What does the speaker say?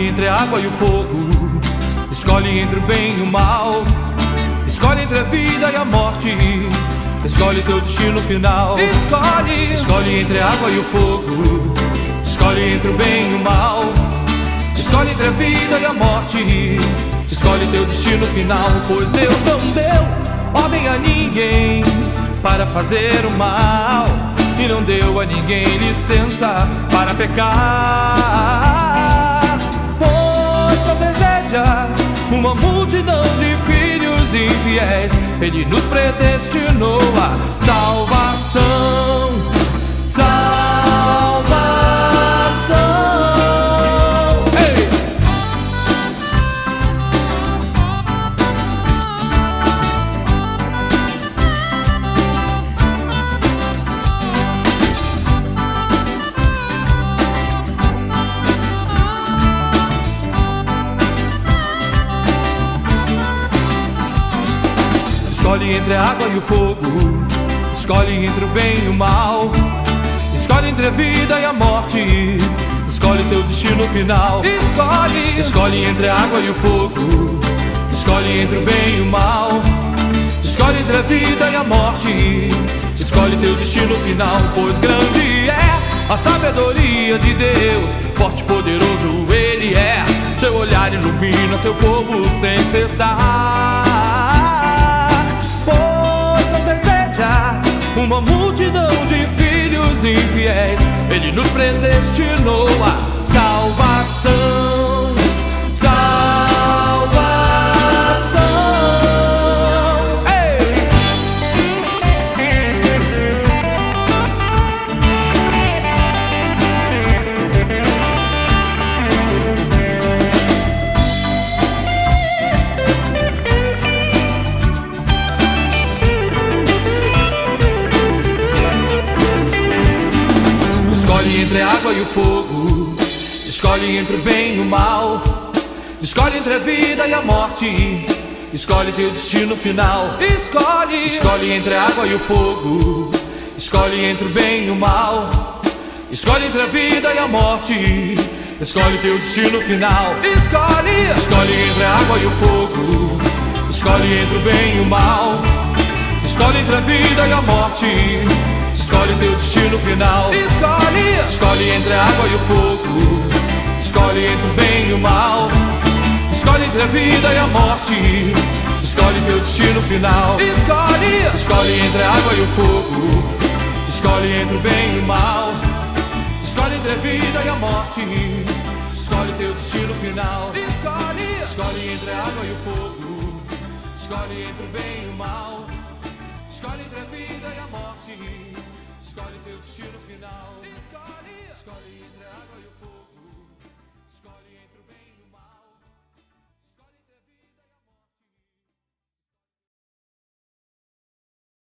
Escolhe entre a água e o fogo, escolhe entre o bem e o mal, escolhe entre a vida e a morte, escolhe teu destino final. Escolhe entre a água e o fogo, escolhe entre o bem e o mal, escolhe entre a vida e a morte, escolhe teu destino final. Pois Deus não deu ordem a ninguém para fazer o mal, e não deu a ninguém licença para pecar. Pois só deseja uma multidão de filhos infiéis, Ele nos predestinou a salvação. Salvação. Ei! Escolhe entre a água e o fogo, escolhe entre o bem e o mal, escolhe entre a vida e a morte, escolhe teu destino final. Escolhe entre a água e o fogo, escolhe entre o bem e o mal, escolhe entre a vida e a morte, escolhe teu destino final. Pois grande é a sabedoria de Deus, forte e poderoso Ele é, seu olhar ilumina seu povo sem cessar. Uma multidão de filhos infiéis, Ele nos predestinou a salvação. Salvação. Ei! Escolhe entre a água e o fogo, escolhe entre o bem e o mal, escolhe entre a vida e a morte, escolhe teu destino final. Escolhe entre a água e o fogo, escolhe entre o bem e o mal, escolhe entre a vida e a morte, escolhe teu destino final. Escolhe entre a água e o fogo, escolhe entre o bem e o mal, escolhe entre a vida e a morte, escolhe teu destino final. Escolhe entre a água e o fogo, escolhe entre o bem e o mal, escolhe entre a vida e a morte, escolhe teu destino final. Escolhe entre a água e o fogo, escolhe entre o bem e o mal, escolhe entre a vida e a morte, escolhe teu destino final. Escolhe entre a água e o fogo, escolhe entre o bem e o mal, escolhe entre a vida e a morte, escolhe teu destino final.